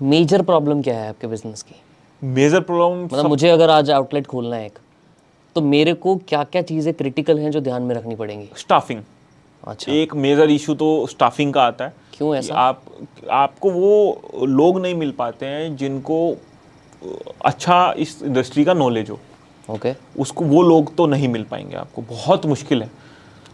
Major problem क्या है आपके बिजनेस की? मेजर प्रॉब्लम मतलब मुझे अगर आज आउटलेट खोलना है एक, तो मेरे को क्या क्या चीज़ें क्रिटिकल हैं जो ध्यान में रखनी पड़ेंगी? स्टाफिंग। अच्छा, एक मेजर इशू तो स्टाफिंग का आता है क्यों कि ऐसा? आपको वो लोग नहीं मिल पाते हैं जिनको अच्छा इस इंडस्ट्री का नॉलेज हो। ओके, उसको वो लोग तो नहीं मिल पाएंगे, आपको बहुत मुश्किल है।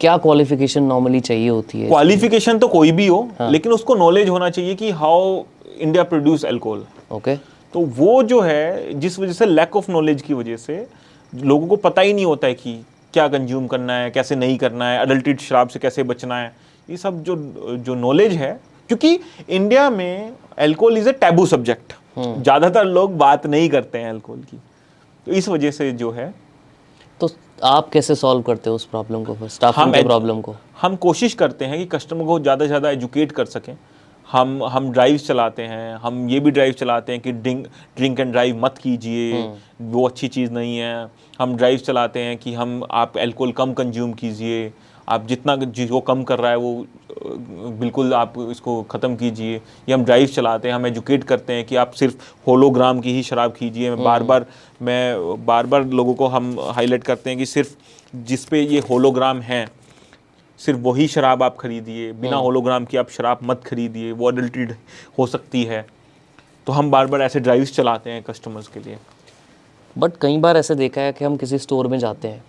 क्या क्वालिफिकेशन नॉर्मली चाहिए होती है इसमें? क्वालिफिकेशन तो कोई भी हो, हाँ। लेकिन उसको नॉलेज होना चाहिए कि how India produce alcohol. Okay, तो वो जो है, जिस वजह से लैक ऑफ नॉलेज की वजह से लोगों को पता ही नहीं होता है कि क्या कंज्यूम करना है, कैसे नहीं करना है, अडल्टेड शराब से कैसे बचना है। ये सब जो जो नॉलेज है, क्योंकि इंडिया में alcohol is a taboo subject, ज़्यादातर लोग बात नहीं करते हैं अल्कोहल की, तो इस वजह से जो है तो आप कैसे सॉल्व करते हो उस प्रॉब्लम को, फिर स्टाफिंग हम के प्रॉब्लम को? हम कोशिश करते हैं कि कस्टमर को ज़्यादा से ज़्यादा एजुकेट कर सकें। हम ड्राइव चलाते हैं, हम ये भी ड्राइव चलाते हैं कि ड्रिंक एंड ड्राइव मत कीजिए, वो अच्छी चीज़ नहीं है। हम ड्राइव चलाते हैं कि आप अल्कोहल कम कंज्यूम कीजिए, आप जितना जिसको कम कर रहा है वो बिल्कुल आप इसको ख़त्म कीजिए। ये हम ड्राइव चलाते हैं, हम एजुकेट करते हैं कि आप सिर्फ होलोग्राम की ही शराब कीजिए। मैं बार बार लोगों को हम हाईलाइट करते हैं कि सिर्फ जिस पे ये होलोग्राम है सिर्फ वही शराब आप खरीदिए, बिना होलोग्राम की आप शराब मत खरीदिए, वो अडल्टेड हो सकती है। तो हम बार बार ऐसे ड्राइव्स चलाते हैं कस्टमर्स के लिए। बट कई बार ऐसे देखा है कि हम किसी स्टोर में जाते हैं,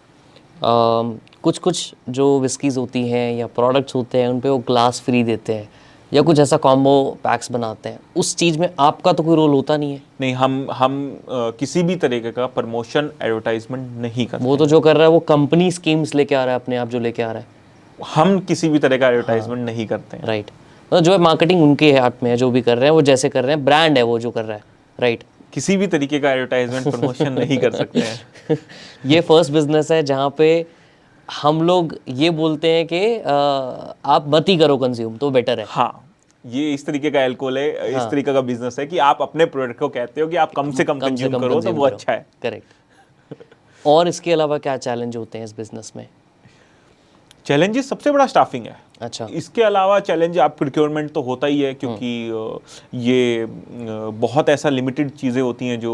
कुछ कुछ जो विस्कीज़ होती हैं या प्रोडक्ट्स होते हैं उन पे वो ग्लास फ्री देते हैं या कुछ ऐसा कॉम्बो पैक्स बनाते हैं, उस चीज़ में आपका तो कोई रोल होता नहीं है? नहीं, हम किसी भी तरीके का प्रमोशन एडवर्टाइजमेंट नहीं करते। वो तो जो कर रहा है वो कंपनी स्कीम्स लेके आ रहा है, अपने आप जो लेके आ रहा है। हम किसी भी तरह का एडवर्टाइजमेंट नहीं करते हैं। राइट, मतलब जो है मार्केटिंग उनके हाथ में है, जो भी कर रहे हैं वो जैसे कर रहे हैं, ब्रांड है वो जो कर रहा है। राइट, किसी भी तरीके का एडवर्टाइजमेंट प्रमोशन नहीं कर सकते हैं। ये फर्स्ट बिजनेस है जहाँ पे हम लोग ये बोलते हैं कि आप मत ही करो कंज्यूम तो बेटर है। हाँ, ये इस तरीके का अल्कोहल है, इस तरीके का बिजनेस है कि आप अपने प्रोडक्ट को कहते हो कि आप कम से कम कंज्यूम करो तो वो अच्छा है। करेक्ट। और इसके अलावा क्या चैलेंज होते हैं इस बिजनेस में? चैलेंजेस सबसे बड़ा स्टाफिंग है। अच्छा, इसके अलावा चैलेंज आप प्रोक्योरमेंट तो होता ही है, क्योंकि ये बहुत ऐसा लिमिटेड चीज़ें होती हैं जो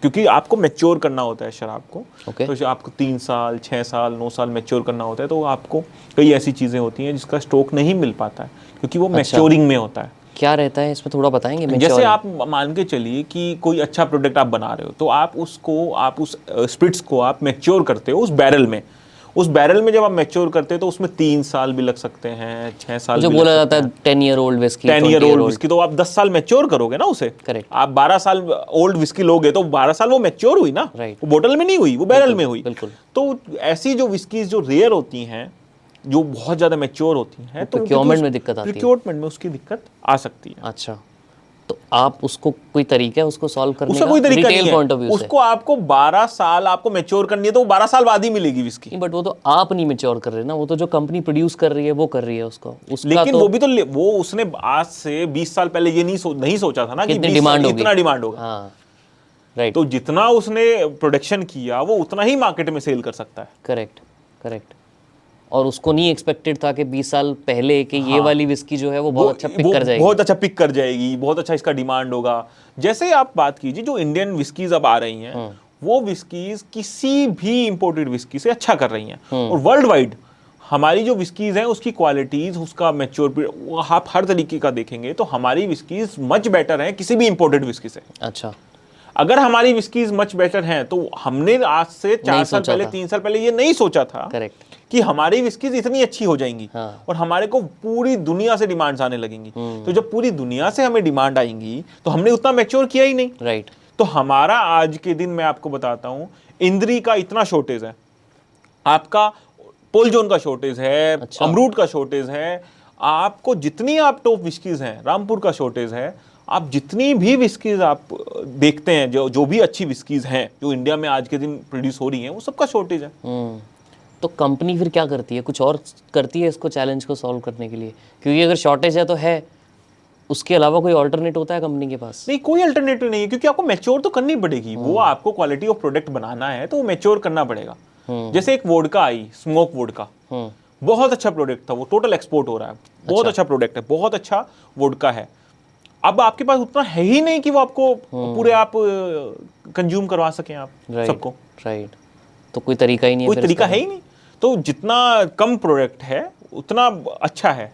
क्योंकि आपको मैच्योर करना होता है शराब को। ओके, तो आपको 3 साल 6 साल 9 साल मैच्योर करना होता है, तो आपको कई ऐसी चीज़ें होती हैं जिसका स्टॉक नहीं मिल पाता है क्योंकि वो मैच्योरिंग में होता है। क्या रहता है इसमें, थोड़ा बताएंगे? जैसे आप मान के चलिए कि कोई अच्छा प्रोडक्ट आप बना रहे हो, तो आप उस स्पिरिट्स को आप मैच्योर करते हो उस बैरल में जब आप मैच्योर करते हैं तो उसमें 3 साल भी लग सकते हैं, 6 साल जो भी बोला लग जाता सकते है 10 year old whisky, 10 year old whisky, तो आप 10 साल मैच्योर करोगे ना उसे। करेक्ट, आप 12 साल ओल्ड विस्की लोगे तो 12 साल वो मैच्योर हुई ना, राइट, वो बोतल में नहीं हुई, वो बैरल में हुई। बिल्कुल। तो ऐसी जो विस्कीज जो रेयर होती हैं, जो बहुत ज़्यादा मैच्योर होती हैं, तो प्रोक्योरमेंट में दिक्कत आती है। प्रोक्योरमेंट में उसकी दिक्कत आ सकती है। अच्छा, तो आप उसको कोई तरीका है उसको सॉल्व करने उसका का? कोई तरीका नहीं रिटेल है। पॉइंट ऑफ व्यू से उसको आपको 12 साल आपको मैच्योर करनी है, तो वो 12 साल बाद ही मिलेगी विस्की। नहीं, बट वो तो आप नहीं मैच्योर कर रहे ना, वो तो जो कंपनी प्रोड्यूस कर रही है वो कर रही है उसको, उसका लेकिन तो वो उसने आज से 20 साल पहले ये नहीं सोचा था ना कि कितनी डिमांड होगी, इतना डिमांड होगा। हाँ, राइट, तो जितना उसने प्रोडक्शन किया वो उतना ही मार्केट में सेल कर सकता है। Correct, correct. और उसको नहीं एक्सपेक्टेड था कि 20 साल पहले कि ये वाली विस्की जो है वो बहुत अच्छा पिक कर जाएगी, बहुत अच्छा पिक कर जाएगी, बहुत अच्छा इसका डिमांड होगा। जैसे आप बात कीजिए जो इंडियन विस्कीज अब आ रही हैं, वो विस्कीज किसी भी इंपोर्टेड विस्की से अच्छा कर रही हैं। और वर्ल्ड वाइड हमारी जो विस्कीज हैं उसकी क्वालिटीज, उसका मैच्योर, आप हर तरीके का देखेंगे तो हमारी विस्कीज मच बेटर है किसी भी इंपोर्टेड विस्की से। अच्छा, अगर हमारी विस्कीज मच बेटर हैं तो हमने आज से 4 साल पहले 3 साल पहले ये नहीं सोचा था करेक्ट, कि हमारी विस्कीज इतनी अच्छी हो जाएंगी। हाँ, और हमारे को पूरी दुनिया से डिमांड्स आने लगेंगी। तो जब पूरी दुनिया से हमें डिमांड आएंगी तो हमने उतना मैच्योर किया ही नहीं। राइट, तो हमारा आज के दिन मैं आपको बताता हूं, इंद्री का इतना शॉर्टेज है, आपका पोलजोन का शॉर्टेज है, अच्छा, अमरूद का शॉर्टेज है, आपको जितनी आप टॉप विस्कीज हैं, रामपुर का शॉर्टेज है, आप जितनी भी विस्कीज आप देखते हैं, जो भी अच्छी विस्कीज हैं जो इंडिया में आज के दिन प्रोड्यूस हो रही हैं, वो सबका शॉर्टेज है। तो कंपनी फिर क्या करती है, कुछ और करती है इसको चैलेंज को सॉल्व करने के लिए? क्योंकि अगर शॉर्टेज है तो है, उसके अलावा कोई ऑल्टरनेट होता है कंपनी के पास? नहीं, कोई अल्टरनेटिव नहीं है, क्योंकि आपको मैच्योर तो करनी पड़ेगी। वो आपको क्वालिटी ऑफ प्रोडक्ट बनाना है तो वो मैच्योर करना पड़ेगा। जैसे एक वोडका आई, स्मोक वोडका, बहुत अच्छा प्रोडक्ट था, वो टोटल एक्सपोर्ट हो रहा है, बहुत अच्छा प्रोडक्ट है, बहुत अच्छा वोडका है। अब आपके पास उतना है ही नहीं कि वो आपको पूरे आप कंज्यूम करवा सकें आप सबको। राइट, तो कोई तरीका ही नहीं है, कोई तरीका है ही नहीं। तो जितना कम प्रोडक्ट है उतना अच्छा है।